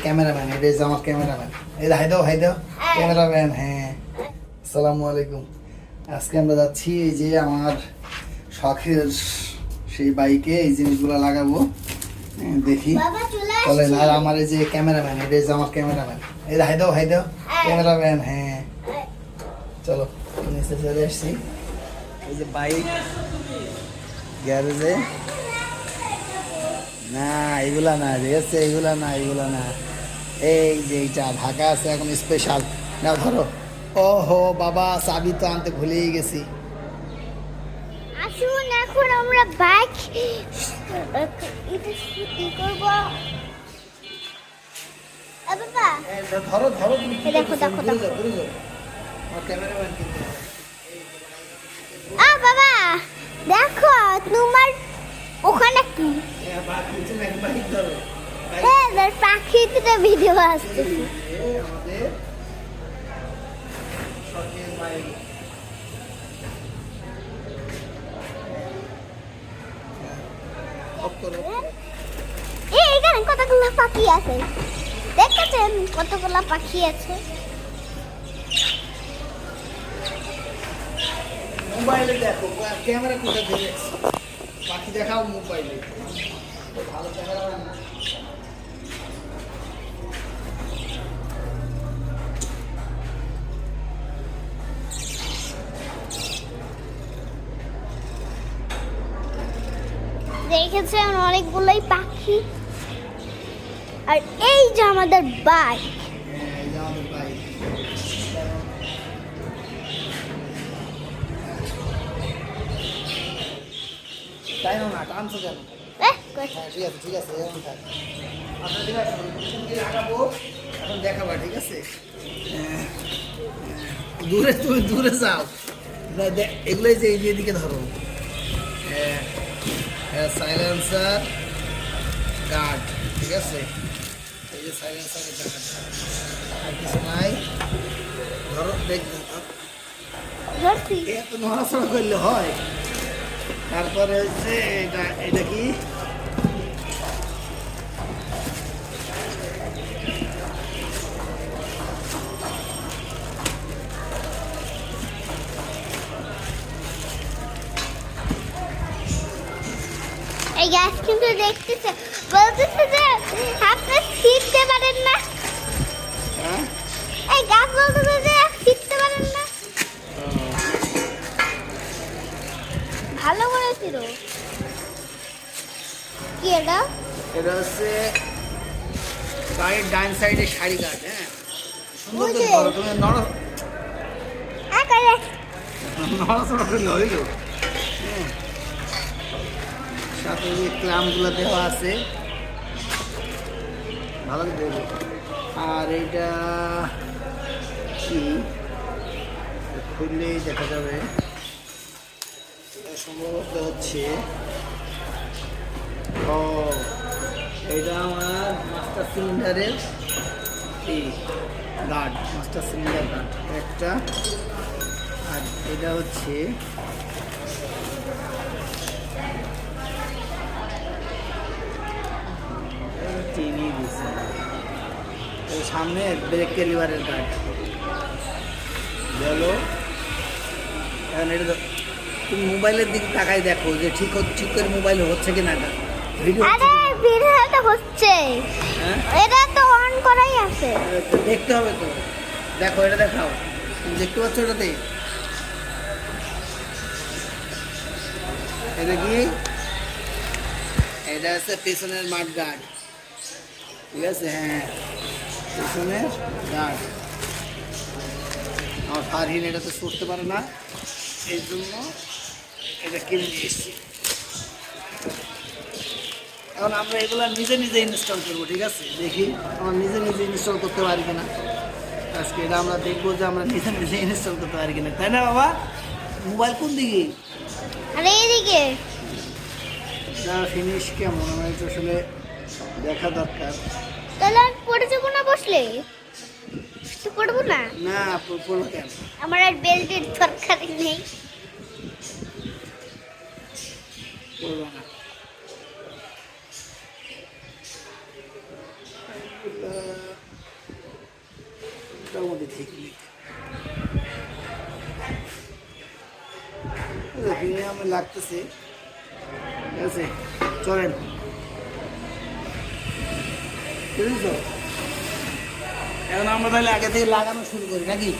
Cameraman, এটা যে আমার ক্যামেরাম্যান। এই হাই দাও ক্যামেরাম্যান। হ্যাঁ, আসসালামু আলাইকুম। আজকে আমরা যাচ্ছি এই যে আমার শখের সেই বাইকে এই জিনিসগুলো লাগাবো। দেখি চলেন। আর আমার এই যে ক্যামেরাম্যান, এটা যে আমার ক্যামেরাম্যান। এই হাই দাও ক্যামেরাম্যান। হ্যাঁ, চলো নিচে চলে আসছি। এই যে বাইক গ্যারেজে। না এগুলা না, ঠিক আছে, এগুলা না। এই যে এইটা ঢাকা আছে এখন স্পেশাল। না ধরো। ওহো বাবা, চাবি তো আনতে ভুলেই গেছি। আসুন এখন আমরা বাইক এটা শুটি করব। বাবা ধরো দেখো ক্যামেরাম্যান কিন্তু। বাবা দেখো তোমার ওখানে কি বাইক ধরো। পাখিতে ভিডিও আসছে। আমাদের শখের বাইক। এখানে কতগুলো পাখি আছে দেখেছেন? কতগুলো পাখি আছে। মোবাইলে দেখো, ক্যামেরা কোথায় দেখছো? পাখি দেখাও মোবাইলে। ভালো ক্যামেরা না। দেখেছেন অনেকগুলোই পাখি। আর এই যে আমাদের বাইক। তাই না, টানছো কেন? ঠিক আছে এরকম থাক। আচ্ছা ঠিক আছে, লাগাবো এখন দেখাবা, ঠিক আছে? তুমি দূরে যাও। এগুলোই যে এইদিকে ধরো। সাইলেন্সার গার্ড, ঠিক আছে? এই যে সাইলেন্সারের গার্ড, আর কিছু নাই। ধরো এত নড়াচড়া করলে হয়। তারপরে হচ্ছে এটা কি, এই গ্যাস কিন্তু দেখতেছে, বলতেছে যে আপনি শিখতে পারেন না। এই গাছ বলতেছে যে শিখতে পারেন না। ভালো করেছিল কি এটা? এটা হচ্ছে গাড়ির ডান সাইডে শাড়ি গার্ড। হ্যাঁ, সুন্দর করে ধরো। তুমি নড়াচড়া করলে হইল। সাথে যে ক্লামগুলো দেওয়া আছে, ভালো দেবো। আর এইটা কি, খুললেই দেখা যাবে। সম্ভবত হচ্ছে এটা আমার মাস্টার সিলিন্ডারের এই গার্ড, মাস্টার সিলিন্ডার গার্ড একটা। আর এটা হচ্ছে টিভি দিচ্ছে। সামনে ব্রেক লিভারের গার্ড গেল। এখন এটা তুমি মোবাইলের দিকে তাকাই দেখো যে ঠিক করে মোবাইলে হচ্ছে কিনা। ভিডিও হচ্ছে, এটা তো অন করাই আছে। দেখতে হবে তো, দেখো এটা দেখাও। তুমি দেখতে পাচ্ছ এটাতে? এটা কি? এটা হচ্ছে পেছনের মাঠ গার্ড, ঠিক আছে? হ্যাঁ, পেছনের গার্ড। আমার ফারহিন এটাতে ছুটতে পারে না, এই জন্য এটা কিনে নিয়ে এসেছি। এখন আমরা এগুলো নিজে ইনস্টল করবো, ঠিক আছে? দেখি আমরা নিজে ইনস্টল করতে পারি কিনা। আজকে এটা আমরা দেখবো যে আমরা নিজে ইনস্টল করতে পারি কিনা, তাই না বাবা? মোবাইল কোন দিকে? আরে এইদিকে। ফিনিশ কেমন আমার একটু আসলে দেখা দরকার। তাহলে পড়ে যাবো না বসলে? পড়বো না। না, পড়বো কেন? আমার আর বেল্টের দরকার নেই। পড়বো না। মোটামুটি ঠিক নেই, আমি লাগতেছে। ঠিক আছে, চলেন বুঝছো। এখন আমরা তাহলে আগে থেকে লাগানো শুরু করি নাকি?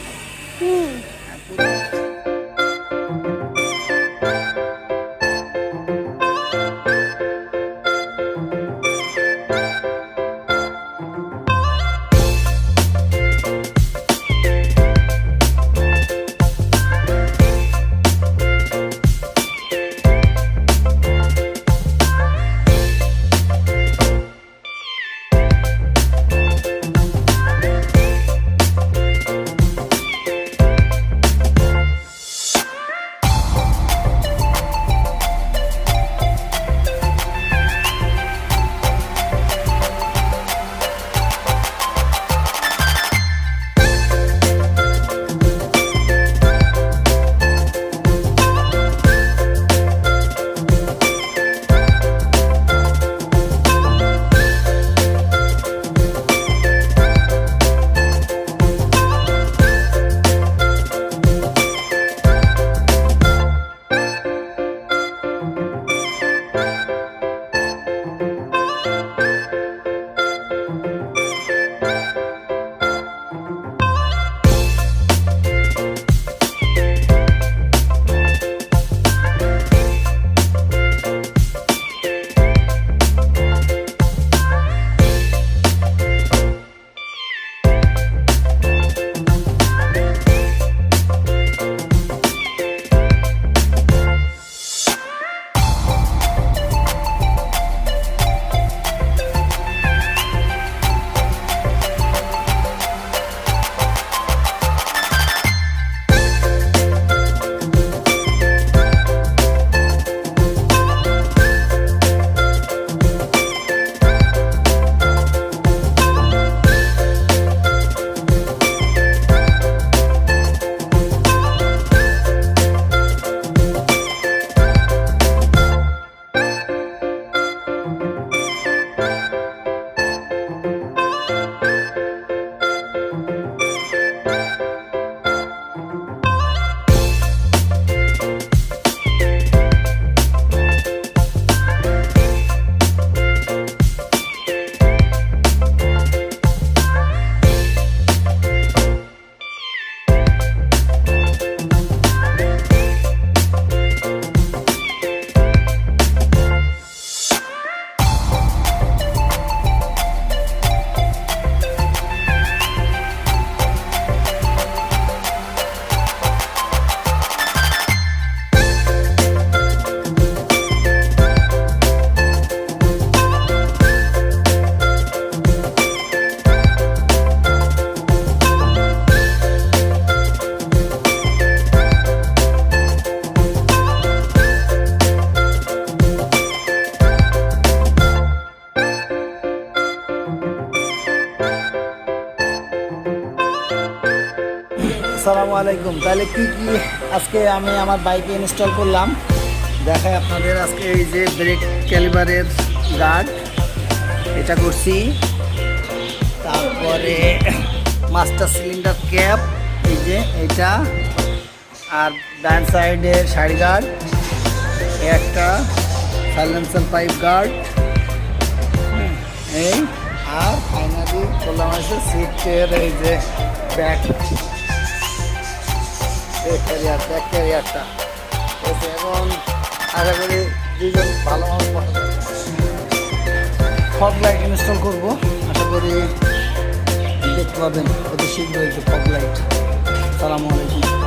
আসসালামু আলাইকুম। তাহলে কি কি আজকে আমি আমার বাইকে ইনস্টল করলাম দেখাই আপনাদের। আজকে এই যে ব্রেক ক্যালিবারের গার্ড এটা করছি, তারপরে মাস্টার সিলিন্ডার ক্যাপ এই যে এটা, আর ডান সাইডের সাইড গার্ড একটা, সাইলেন্সার পাইপ গার্ড এই, আর ফাইনালি করলাম আছে সিটের এই যে ব্যাক ক্যারিয়ারটা। এবং আশা করি দুজন ভালো ফগ লাইট ইনস্টল করবো, আশা করি দেখতে পাবেন অতি শীঘ্রই ফগ লাইট। আসসালামু আলাইকুম।